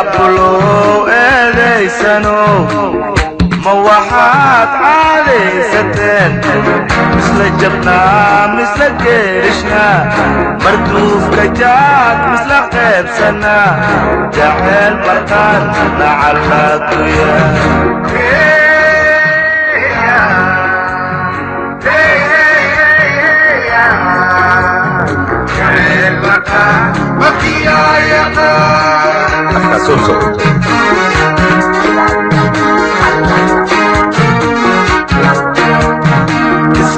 iskaabuloo eedaysano ma waxaad caadaysateen misla jabnaa misla geerishnaa marduufka jaad misla qaybsanaa jaceyl markaan nacallaatuya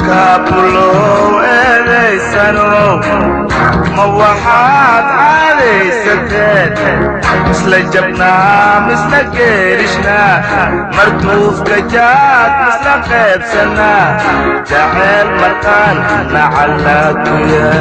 iskaabuloo eedaysano ma waxaad caadaysateen misla jabnaa misla geerishnaa marduufka jaad misla qaybsanaa jaceyl markaan nacallaatuya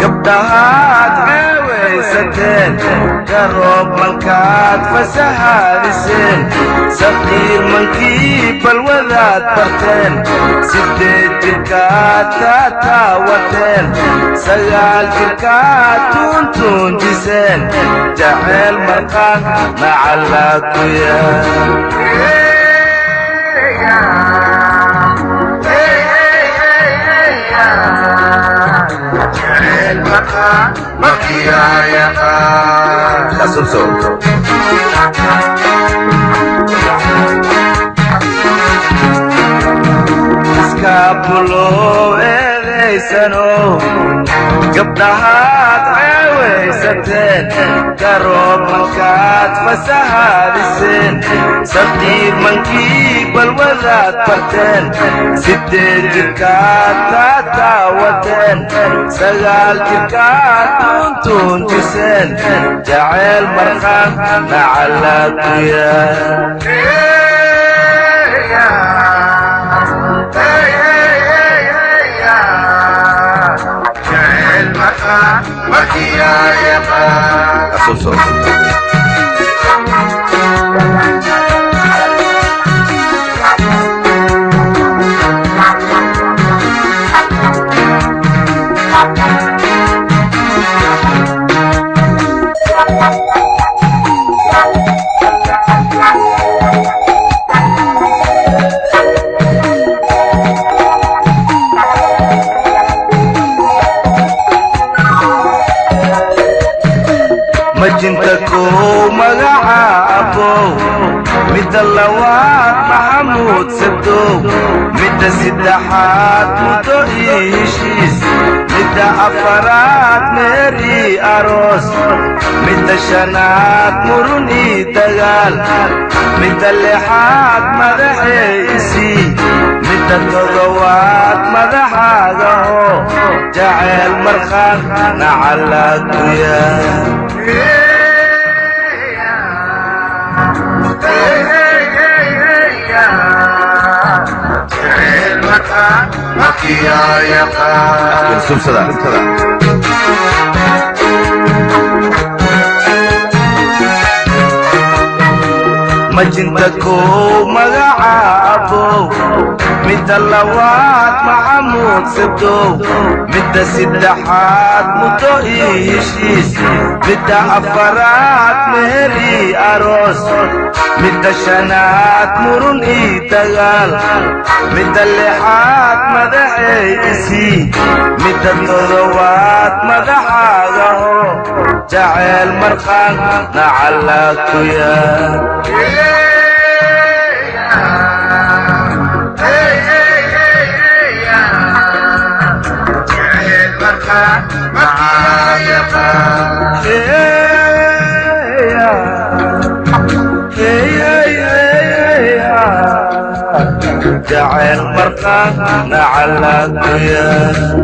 gabdhahaad ceewaysateen garoob malkaad fasahaadiseen saqiir mankii balwadaad barteen sideed jirkaad kaa taawateen sagaal jirkaad tuuntuunjiseen jaceyl markaan nacallaatuya iskaabuloo eedaysano gabdhahaad ceewaysateen garoob malkaad fasahaadiseen saqiir mankii balwadaad barteen sideed jirkaad kaa taawateen sagaal jirkaad tuuntuunjiseen jaceyl markaan nacallaatuya majinta koo magacaabo midda labaad maxamuud sadow midda saddexaad muddo ii heshiis midda afaraad meher ii aroos midda shanaad murun ii dagaal midda lixaad madaxee isii midda todobaad madaxaaga hoo jaceyl markaan nacallaatuya majinta koo magacaabo midda labaad maxamuud sadow midda saddexaad muddo ii heshiis midda afaraad meher ii aroos midda shanaad murun ii dagaal midda lixaad madaxee isii midda todobaad madaxaaga hoo jaceyl markaan nacallaatuya معايا جعل مرقانا على قياس